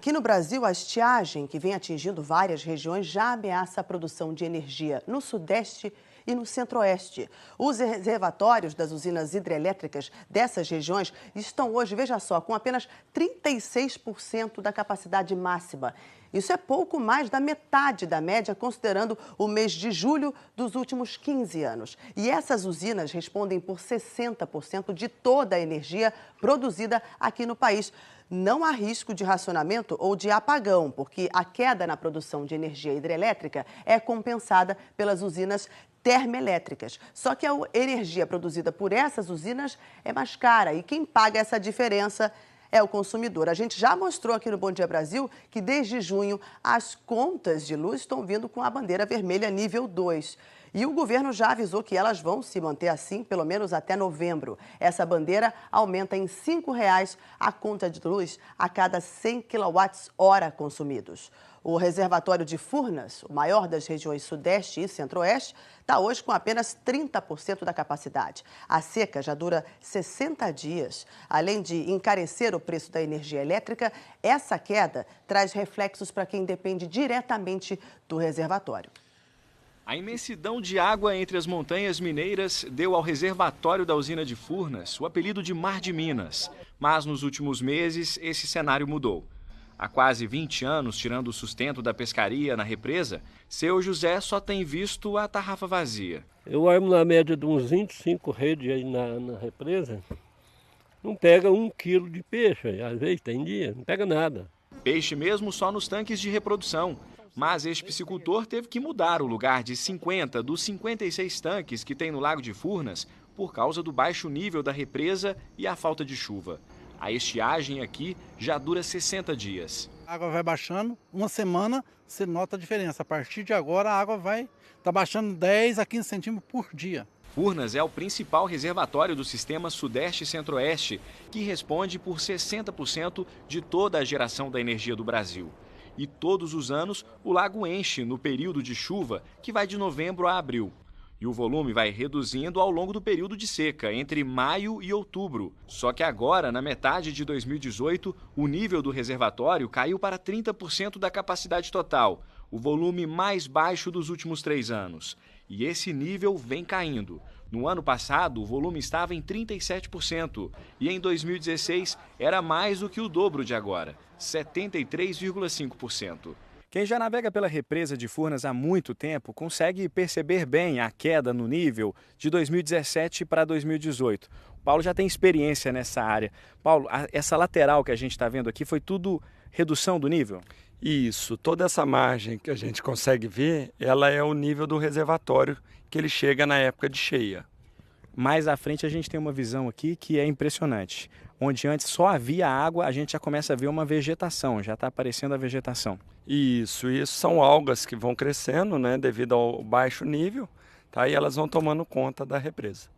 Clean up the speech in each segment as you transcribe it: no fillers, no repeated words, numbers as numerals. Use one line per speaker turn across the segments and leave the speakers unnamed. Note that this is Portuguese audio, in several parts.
Aqui no Brasil, a estiagem, que vem atingindo várias regiões, já ameaça a produção de energia no Sudeste e no Centro-Oeste. Os reservatórios das usinas hidrelétricas dessas regiões estão hoje, veja só, com apenas 36% da capacidade máxima. Isso é pouco mais da metade da média, considerando o mês de julho dos últimos 15 anos. E essas usinas respondem por 60% de toda a energia produzida aqui no país. Não há risco de racionamento ou de apagão, porque a queda na produção de energia hidrelétrica é compensada pelas usinas termoelétricas. Só que a energia produzida por essas usinas é mais cara e quem paga essa diferença é o consumidor. A gente já mostrou aqui no Bom Dia Brasil que desde junho as contas de luz estão vindo com a bandeira vermelha nível 2. E o governo já avisou que elas vão se manter assim pelo menos até novembro. Essa bandeira aumenta em R$ 5,00 a conta de luz a cada 100 kWh consumidos. O reservatório de Furnas, o maior das regiões Sudeste e Centro-Oeste, está hoje com apenas 30% da capacidade. A seca já dura 60 dias. Além de encarecer o preço da energia elétrica, essa queda traz reflexos para quem depende diretamente do reservatório.
A imensidão de água entre as montanhas mineiras deu ao reservatório da usina de Furnas o apelido de Mar de Minas. Mas nos últimos meses, esse cenário mudou. Há quase 20 anos, tirando o sustento da pescaria na represa, seu José só tem visto a tarrafa vazia.
Eu armo na média de uns 25 redes aí na represa, não pega 1 quilo de peixe, às vezes tem dia, não pega nada.
Peixe mesmo só nos tanques de reprodução. Mas este piscicultor teve que mudar o lugar de 50 dos 56 tanques que tem no Lago de Furnas por causa do baixo nível da represa e a falta de chuva. A estiagem aqui já dura 60 dias.
A água vai baixando, uma semana você nota a diferença. A partir de agora a água vai baixando 10 a 15 centímetros por dia.
Furnas é o principal reservatório do sistema Sudeste e Centro-Oeste, que responde por 60% de toda a geração da energia do Brasil. E todos os anos o lago enche no período de chuva, que vai de novembro a abril. E o volume vai reduzindo ao longo do período de seca, entre maio e outubro. Só que agora, na metade de 2018, o nível do reservatório caiu para 30% da capacidade total, o volume mais baixo dos últimos 3 anos. E esse nível vem caindo. No ano passado, o volume estava em 37% e em 2016 era mais do que o dobro de agora, 73,5%. Quem já navega pela represa de Furnas há muito tempo consegue perceber bem a queda no nível de 2017 para 2018. O Paulo já tem experiência nessa área. Paulo, essa lateral que a gente está vendo aqui foi tudo redução do nível?
Isso, toda essa margem que a gente consegue ver, ela é o nível do reservatório que ele chega na época de cheia.
Mais à frente a gente tem uma visão aqui que é impressionante. Onde antes só havia água, a gente já começa a ver uma vegetação, já está aparecendo a vegetação.
Isso são algas que vão crescendo, né, devido ao baixo nível, tá? E elas vão tomando conta da represa.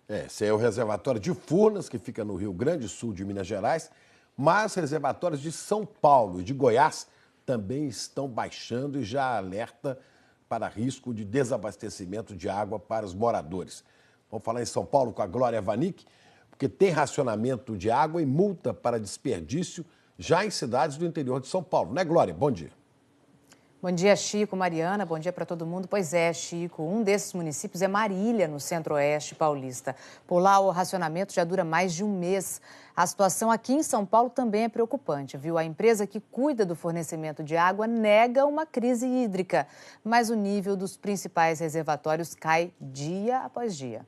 Esse é o reservatório de Furnas, que fica no Rio Grande do Sul de Minas Gerais, mas reservatórios de São Paulo e de Goiás também estão baixando e já alerta para risco de desabastecimento de água para os moradores. Vamos falar em São Paulo com a Glória Vanik, porque tem racionamento de água e multa para desperdício já em cidades do interior de São Paulo. Né, Glória? Bom dia.
Bom dia, Chico, Mariana, bom dia para todo mundo. Pois é, Chico, um desses municípios é Marília, no Centro-Oeste paulista. Por lá, o racionamento já dura mais de um mês. A situação aqui em São Paulo também é preocupante, viu? A empresa que cuida do fornecimento de água nega uma crise hídrica, mas o nível dos principais reservatórios cai dia após dia.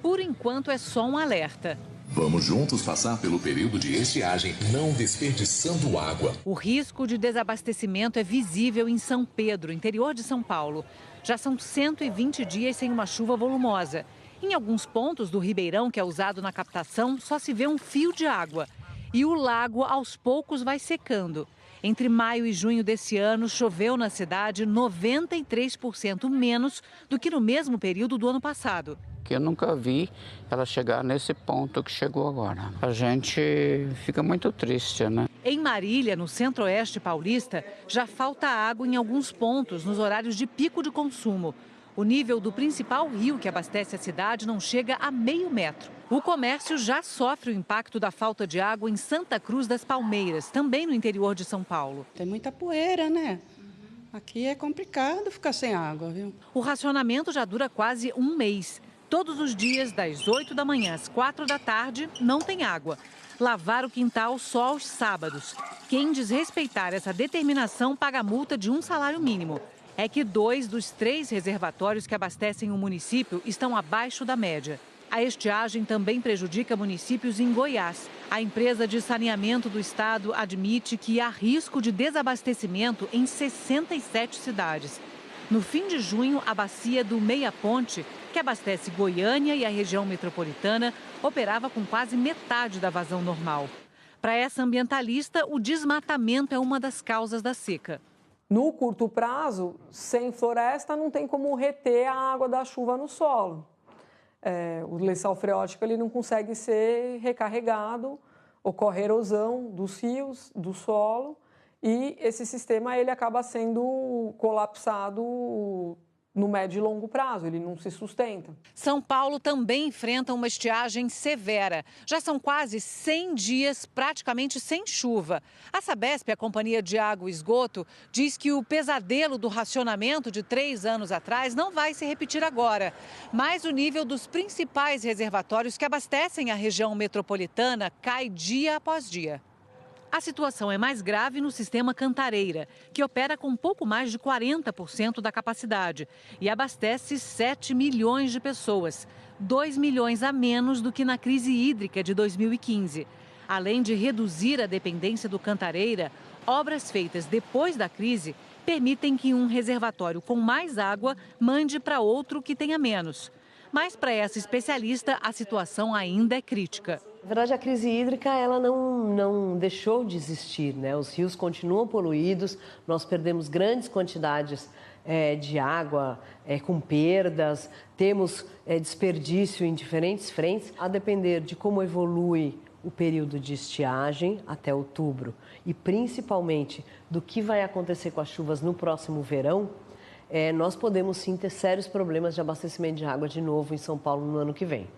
Por enquanto, é só um alerta.
Vamos juntos passar pelo período de estiagem, não desperdiçando água.
O risco de desabastecimento é visível em São Pedro, interior de São Paulo. Já são 120 dias sem uma chuva volumosa. Em alguns pontos do Ribeirão, que é usado na captação, só se vê um fio de água. E o lago, aos poucos, vai secando. Entre maio e junho desse ano, choveu na cidade 93% menos do que no mesmo período do ano passado.
Que eu nunca vi ela chegar nesse ponto que chegou agora. A gente fica muito triste, né?
Em Marília, no Centro-Oeste paulista, já falta água em alguns pontos nos horários de pico de consumo. O nível do principal rio que abastece a cidade não chega a meio metro. O comércio já sofre o impacto da falta de água em Santa Cruz das Palmeiras, também no interior de São Paulo.
Tem muita poeira, né? Aqui é complicado ficar sem água, viu?
O racionamento já dura quase um mês. Todos os dias, das 8 da manhã às 4 da tarde, não tem água. Lavar o quintal só aos sábados. Quem desrespeitar essa determinação paga multa de um salário mínimo. É que 2 dos 3 reservatórios que abastecem o município estão abaixo da média. A estiagem também prejudica municípios em Goiás. A empresa de saneamento do estado admite que há risco de desabastecimento em 67 cidades. No fim de junho, a bacia do Meia Ponte, que abastece Goiânia e a região metropolitana, operava com quase metade da vazão normal. Para essa ambientalista, o desmatamento é uma das causas da seca.
No curto prazo, sem floresta, não tem como reter a água da chuva no solo. O lençol freático ele não consegue ser recarregado, ocorre erosão dos rios, do solo, e esse sistema ele acaba sendo colapsado no médio e longo prazo, ele não se sustenta.
São Paulo também enfrenta uma estiagem severa. Já são quase 100 dias praticamente sem chuva. A Sabesp, a Companhia de Água e Esgoto, diz que o pesadelo do racionamento de 3 anos atrás não vai se repetir agora. Mas o nível dos principais reservatórios que abastecem a região metropolitana cai dia após dia. A situação é mais grave no sistema Cantareira, que opera com pouco mais de 40% da capacidade e abastece 7 milhões de pessoas, 2 milhões a menos do que na crise hídrica de 2015. Além de reduzir a dependência do Cantareira, obras feitas depois da crise permitem que um reservatório com mais água mande para outro que tenha menos. Mas para essa especialista, a situação ainda é crítica.
Na verdade, a crise hídrica ela não deixou de existir, né? Os rios continuam poluídos, nós perdemos grandes quantidades de água com perdas, temos desperdício em diferentes frentes. A depender de como evolui o período de estiagem até outubro e principalmente do que vai acontecer com as chuvas no próximo verão, nós podemos sim ter sérios problemas de abastecimento de água de novo em São Paulo no ano que vem.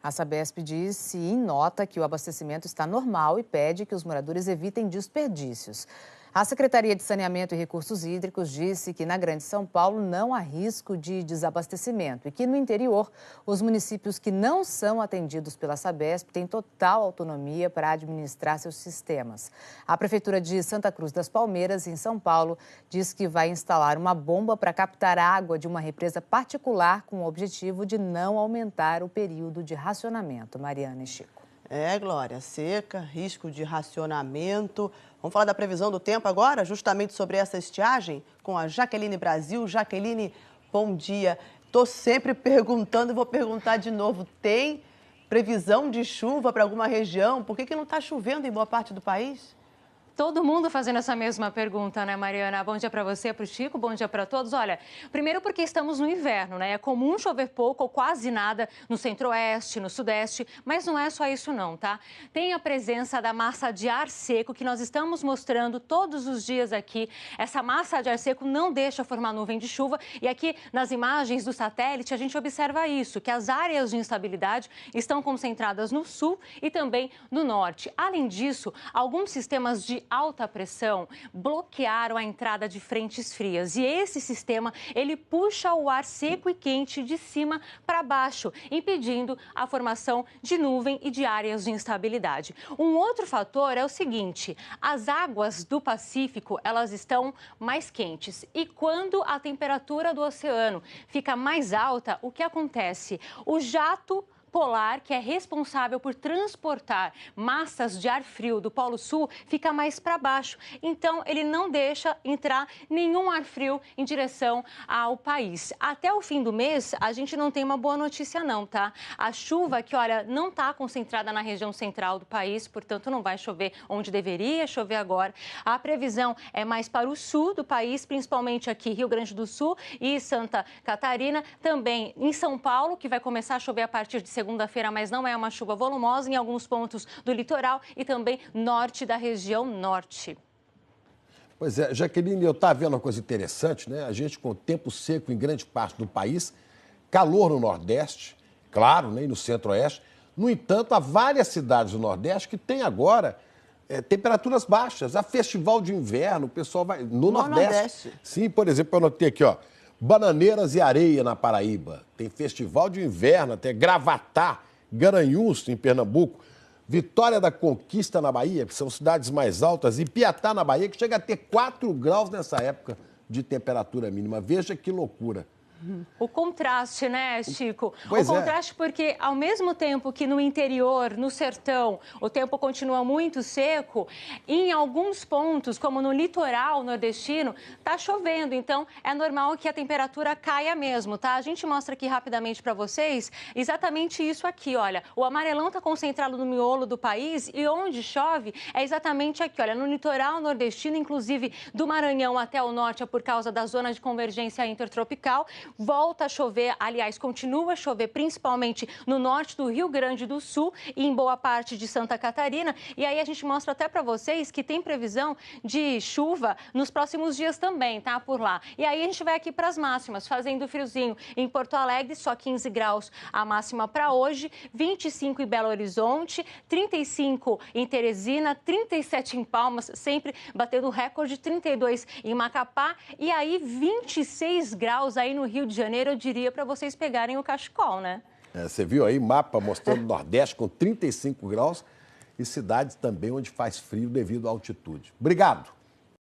A Sabesp disse em nota que o abastecimento está normal e pede que os moradores evitem desperdícios. A Secretaria de Saneamento e Recursos Hídricos disse que na Grande São Paulo não há risco de desabastecimento e que no interior os municípios que não são atendidos pela Sabesp têm total autonomia para administrar seus sistemas. A Prefeitura de Santa Cruz das Palmeiras, em São Paulo, diz que vai instalar uma bomba para captar água de uma represa particular com o objetivo de não aumentar o período de racionamento. Mariana e Chico.
Glória, seca, risco de racionamento. Vamos falar da previsão do tempo agora, justamente sobre essa estiagem, com a Jaqueline Brasil. Jaqueline, bom dia. Estou sempre perguntando e vou perguntar de novo. Tem previsão de chuva para alguma região? Por que não está chovendo em boa parte do país?
Todo mundo fazendo essa mesma pergunta, né, Mariana? Bom dia para você, para o Chico, bom dia para todos. Olha, primeiro porque estamos no inverno, né? É comum chover pouco ou quase nada no centro-oeste, no sudeste, mas não é só isso não, tá? Tem a presença da massa de ar seco que nós estamos mostrando todos os dias aqui. Essa massa de ar seco não deixa formar nuvem de chuva e aqui nas imagens do satélite a gente observa isso, que as áreas de instabilidade estão concentradas no sul e também no norte. Além disso, alguns sistemas de alta pressão bloquearam a entrada de frentes frias. E esse sistema, ele puxa o ar seco e quente de cima para baixo, impedindo a formação de nuvem e de áreas de instabilidade. Um outro fator é o seguinte, as águas do Pacífico, elas estão mais quentes. E quando a temperatura do oceano fica mais alta, o que acontece? O jato polar, que é responsável por transportar massas de ar frio do Polo Sul, fica mais para baixo. Então, ele não deixa entrar nenhum ar frio em direção ao país. Até o fim do mês, a gente não tem uma boa notícia não, tá? A chuva que, olha, não está concentrada na região central do país, portanto, não vai chover onde deveria chover agora. A previsão é mais para o sul do país, principalmente aqui Rio Grande do Sul e Santa Catarina. Também em São Paulo, que vai começar a chover a partir de segunda-feira, mas não é uma chuva volumosa em alguns pontos do litoral e também norte da região norte.
Pois é, Jaqueline, eu estava vendo uma coisa interessante, né? A gente com tempo seco em grande parte do país, calor no Nordeste, claro, né? E no Centro-Oeste. No entanto, há várias cidades do Nordeste que têm agora temperaturas baixas. Há festival de inverno, o pessoal vai... No Nordeste. Sim, por exemplo, eu anotei aqui, ó. Bananeiras e Areia, na Paraíba. Tem festival de inverno, até Gravatá, Garanhuns, em Pernambuco. Vitória da Conquista, na Bahia, que são cidades mais altas. E Piatá, na Bahia, que chega a ter 4 graus nessa época de temperatura mínima. Veja que loucura.
O contraste, né, Chico?
Pois
o contraste porque, ao mesmo tempo que no interior, no sertão, o tempo continua muito seco, em alguns pontos, como no litoral nordestino, está chovendo. Então, é normal que a temperatura caia mesmo, tá? A gente mostra aqui rapidamente para vocês exatamente isso aqui, olha. O amarelão está concentrado no miolo do país e onde chove é exatamente aqui, olha, no litoral nordestino, inclusive do Maranhão até o norte, é por causa da zona de convergência intertropical. Volta a chover, aliás, continua a chover principalmente no norte do Rio Grande do Sul e em boa parte de Santa Catarina. E aí a gente mostra até para vocês que tem previsão de chuva nos próximos dias também, tá? Por lá. E aí a gente vai aqui para as máximas, fazendo friozinho em Porto Alegre, só 15 graus a máxima para hoje, 25 em Belo Horizonte, 35 em Teresina, 37 em Palmas, sempre batendo recorde, 32 em Macapá e aí 26 graus aí no Rio de Janeiro, eu diria para vocês pegarem o cachecol, né?
Você viu aí mapa mostrando o Nordeste com 35 graus e cidades também onde faz frio devido à altitude. Obrigado.